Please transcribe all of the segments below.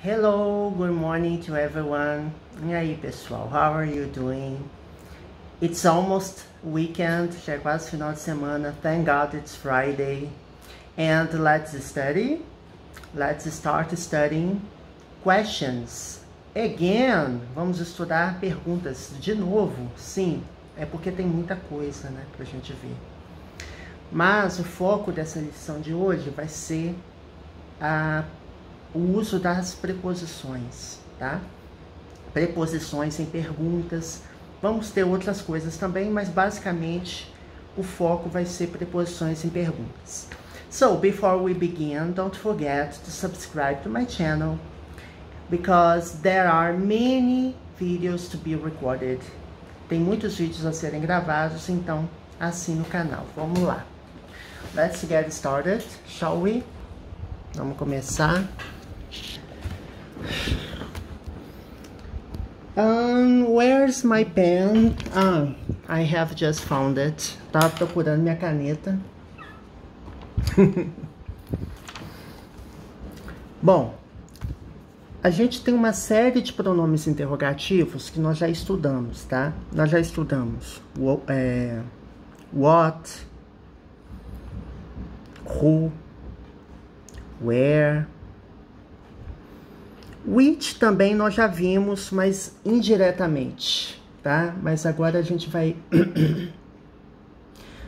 Hello, good morning to everyone. E aí, pessoal, how are you doing? It's almost weekend, já é quase final de semana. Thank God it's Friday. And let's study. Let's start studying questions. Again, vamos estudar perguntas de novo. Sim, é porque tem muita coisa, né, pra gente ver. Mas o foco dessa lição de hoje vai ser o uso das preposições, tá? Preposições em perguntas. Vamos ter outras coisas também, mas basicamente o foco vai ser preposições em perguntas. So, before we begin, don't forget to subscribe to my channel because there are many videos to be recorded. Tem muitos vídeos a serem gravados, então assine o canal. Vamos lá. Let's get started, shall we? Vamos começar. Where's my pen? I have just found it. Tava procurando minha caneta. Bom, a gente tem uma série de pronomes interrogativos que nós já estudamos, tá? Nós já estudamos what, who, where, which também nós já vimos, mas indiretamente, tá? Mas agora a gente vai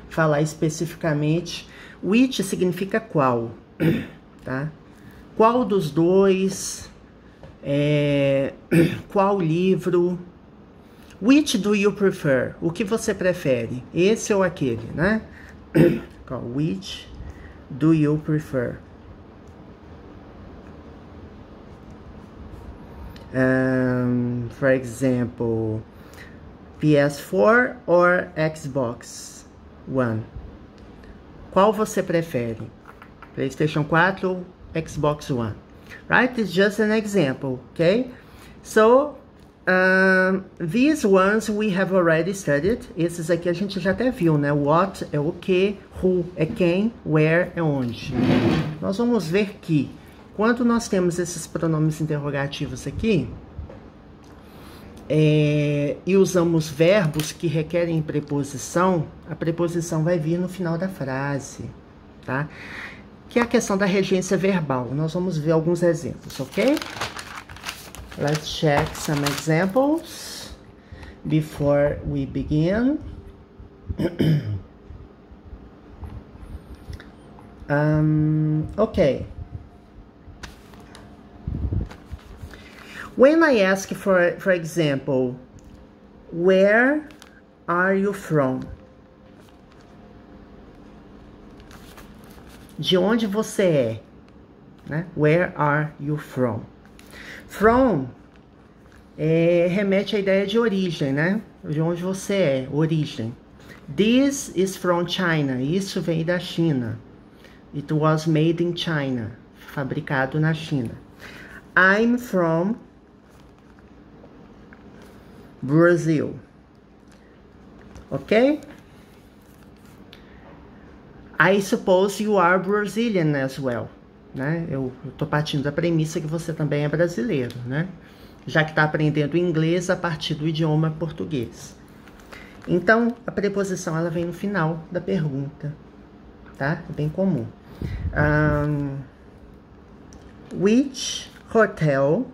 falar especificamente. Which significa qual, tá? Qual dos dois, qual livro. Which do you prefer? O que você prefere? Esse ou aquele, né? Which do you prefer? For example, PS4 or Xbox One? Qual você prefere? PlayStation 4 ou Xbox One? Right? It's just an example, okay? So, these ones we have already studied. Esses aqui a gente já até viu, né? What é o que, who é quem, where é onde. Nós vamos ver que quando nós temos esses pronomes interrogativos aqui, e usamos verbos que requerem preposição, a preposição vai vir no final da frase, tá? Que é a questão da regência verbal. Nós vamos ver alguns exemplos, ok? Let's check some examples before we begin. Okay. When I ask for example, where are you from? De onde você é? Né? Where are you from? From remete à ideia de origem, né? De onde você é, origem. This is from China. Isso vem da China. It was made in China. Fabricado na China. I'm from Brazil. Ok? I suppose you are Brazilian as well. Né? Eu tô partindo da premissa que você também é brasileiro, né? Já que está aprendendo inglês a partir do idioma português. Então, a preposição ela vem no final da pergunta, tá? É bem comum. Which hotel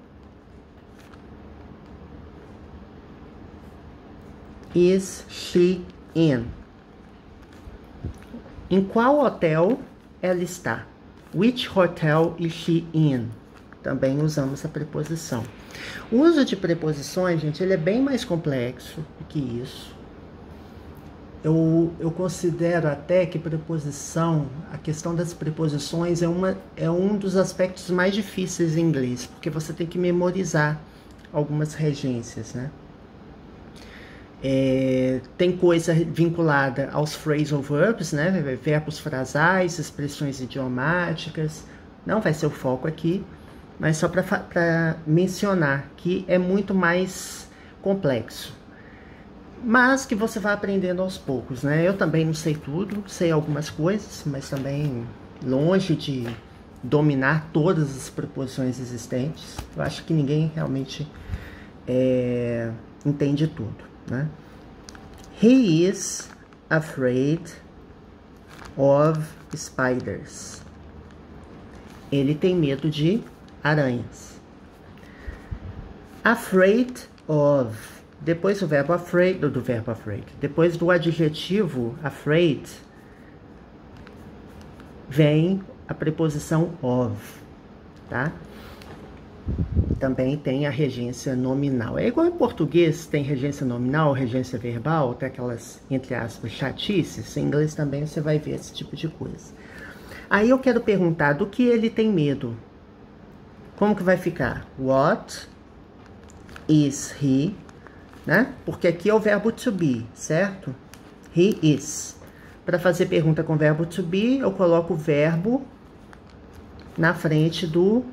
is she in? Em qual hotel ela está? Which hotel is she in? Também usamos a preposição. O uso de preposições, gente, ele é bem mais complexo do que isso. Eu considero até que preposição, a questão das preposições é um dos aspectos mais difíceis em inglês, porque você tem que memorizar algumas regências, né? Tem coisa vinculada aos phrasal verbs, né? Verbos frasais, expressões idiomáticas. Não vai ser o foco aqui, mas só para mencionar que é muito mais complexo. Mas que você vai aprendendo aos poucos, né? Eu também não sei tudo, sei algumas coisas, mas também longe de dominar todas as preposições existentes. Eu acho que ninguém realmente entende tudo, né? He is afraid of spiders. Ele tem medo de aranhas. Afraid of. Depois do verbo afraid, depois do adjetivo afraid, vem a preposição of, tá? Também tem a regência nominal. É igual em português, tem regência nominal, regência verbal, tem aquelas, entre aspas, chatices. Em inglês também você vai ver esse tipo de coisa. Aí eu quero perguntar do que ele tem medo. Como que vai ficar? What is he? Né? Porque aqui é o verbo to be, certo? He is. Para fazer pergunta com verbo to be, eu coloco o verbo na frente do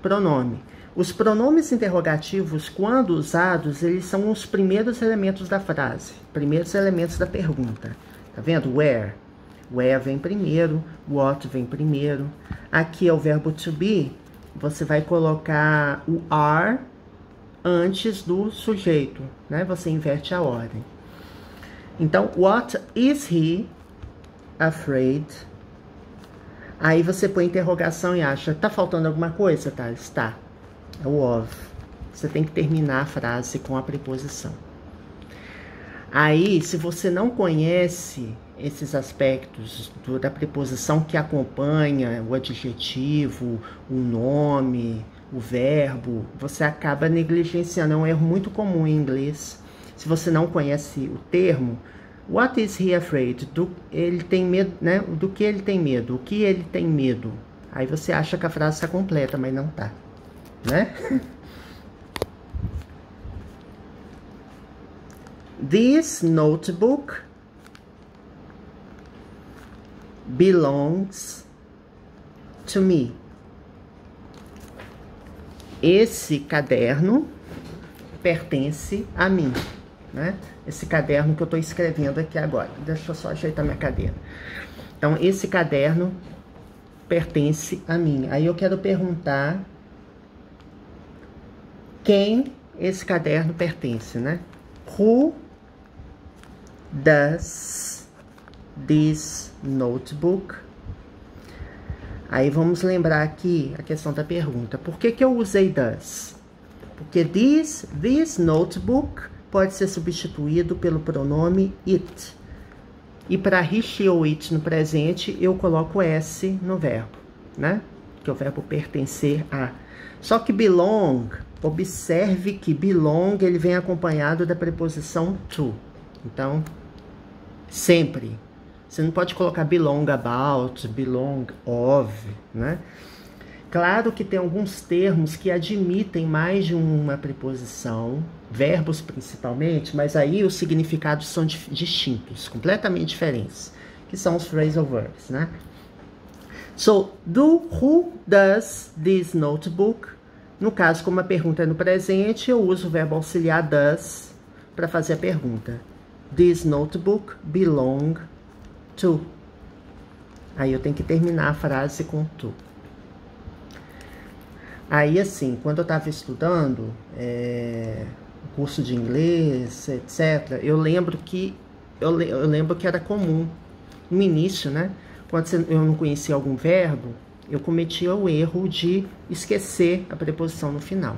pronome. Os pronomes interrogativos, quando usados, eles são os primeiros elementos da frase, primeiros elementos da pergunta. Tá vendo? Where. Where vem primeiro, what vem primeiro. Aqui é o verbo to be, você vai colocar o are antes do sujeito, né? Você inverte a ordem. Então, what is he afraid? Aí você põe interrogação e acha, tá faltando alguma coisa, tá? Está. É o of. Você tem que terminar a frase com a preposição. Aí, se você não conhece esses aspectos da preposição que acompanha o adjetivo, o nome, o verbo, você acaba negligenciando. É um erro muito comum em inglês. Se você não conhece o termo, what is he afraid? Ele tem medo, né? Do que ele tem medo? O que ele tem medo? Aí você acha que a frase está completa, mas não tá, né? This notebook belongs to me. Esse caderno pertence a mim, né? Esse caderno que eu estou escrevendo aqui agora. Deixa eu só ajeitar minha cadeira. Então, esse caderno pertence a mim. Aí eu quero perguntar quem esse caderno pertence, né? Who does this notebook? Aí vamos lembrar aqui a questão da pergunta. Por que eu usei does? Porque this notebook pode ser substituído pelo pronome it. E para he, she ou it no presente, eu coloco s no verbo, né? Que é o verbo pertencer a. Só que belong, observe que belong, ele vem acompanhado da preposição to. Então, sempre. Você não pode colocar belong about, belong of, né? Claro que tem alguns termos que admitem mais de uma preposição, verbos principalmente, mas aí os significados são distintos, completamente diferentes, que são os phrasal verbs, né? So, who does this notebook? No caso, como a pergunta é no presente, eu uso o verbo auxiliar does para fazer a pergunta. This notebook belong to. Aí eu tenho que terminar a frase com to. Aí, assim, quando eu estava estudando curso de inglês, etc., eu lembro que era comum, no início, né? Quando eu não conhecia algum verbo, eu cometia o erro de esquecer a preposição no final.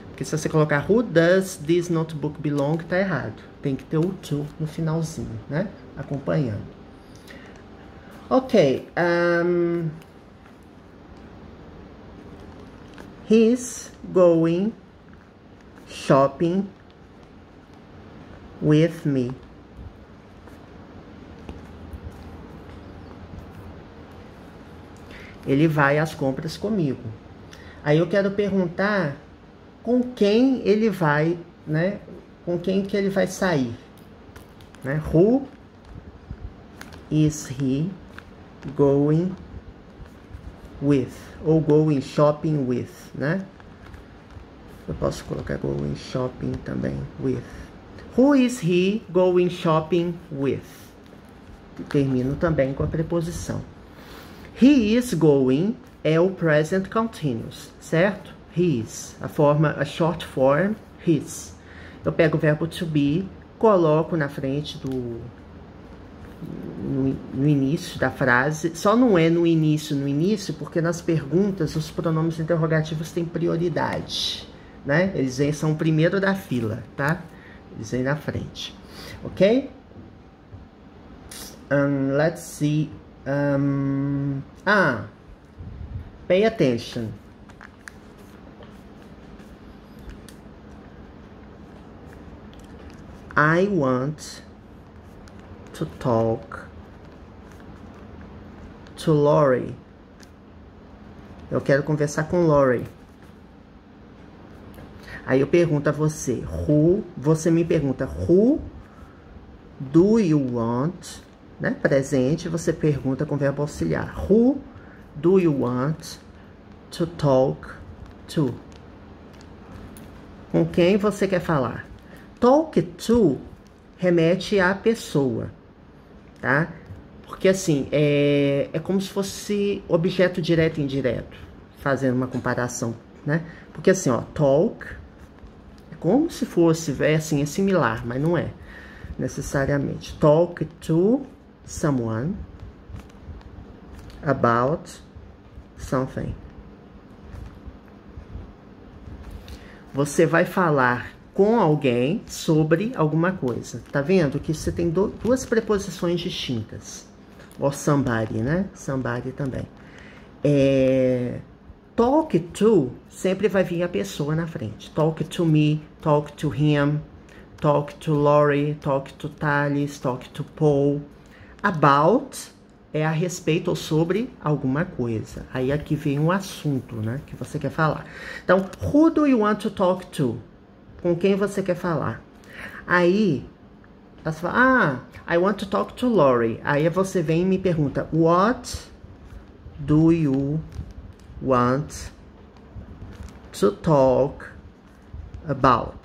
Porque se você colocar who does this notebook belong, tá errado. Tem que ter o to no finalzinho, né? Acompanhando. Ok. He's going shopping with me. Ele vai às compras comigo. Aí eu quero perguntar com quem ele vai, né? Com quem que ele vai sair, né? Who is he going with? Ou going shopping with, né? Eu posso colocar going shopping também, with. Who is he going shopping with? Termino também com a preposição. He is going é o present continuous, certo? His, a short form, his. Eu pego o verbo to be, coloco na frente no início da frase. Só não é no início, porque nas perguntas os pronomes interrogativos têm prioridade, né? Eles são o primeiro da fila, tá? Eles vêm na frente, ok? Let's see. Pay attention. I want to talk to Lori. Eu quero conversar com Lori. Aí eu pergunto a você, você me pergunta, who do you want, né? Presente, você pergunta com verbo auxiliar. Who do you want to talk to? Com quem você quer falar? Talk to remete à pessoa, tá? Porque assim, é como se fosse objeto direto e indireto, fazendo uma comparação, né? Porque assim, ó, talk é como se fosse, assim, é similar, mas não é necessariamente. Talk to someone about something. Você vai falar com alguém sobre alguma coisa. Tá vendo que você tem duas preposições distintas. Or somebody, né? Somebody também. Talk to sempre vai vir a pessoa na frente. Talk to me, talk to him, talk to Lori, talk to Thales, talk to Paul. About é a respeito ou sobre alguma coisa. Aí aqui vem um assunto, né? Que você quer falar. Então, who do you want to talk to? Com quem você quer falar? Aí, você fala, I want to talk to Lori. Aí você vem e me pergunta, what do you want to talk about?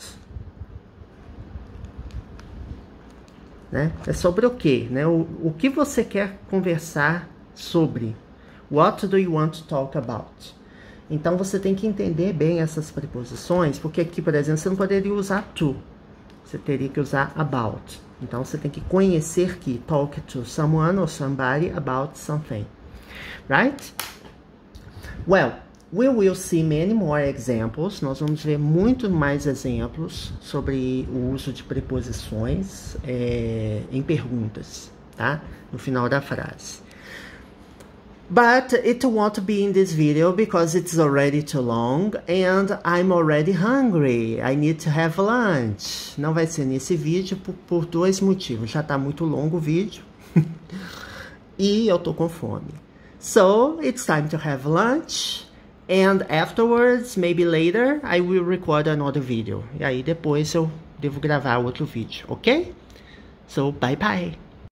Né? É sobre o quê? Né? O que você quer conversar sobre? What do you want to talk about? Então, você tem que entender bem essas preposições, porque aqui, por exemplo, você não poderia usar to. Você teria que usar about. Então, você tem que conhecer que talk to someone or somebody about something. Right? Well, we will see many more examples. Nós vamos ver muito mais exemplos sobre o uso de preposições em perguntas, tá? No final da frase. But it won't be in this video because it's already too long and I'm already hungry. I need to have lunch. Não vai ser nesse vídeo por dois motivos. Já tá muito longo o vídeo e eu tô com fome. So, it's time to have lunch and afterwards, maybe later, I will record another video. E aí depois eu devo gravar outro vídeo, ok? So, bye bye.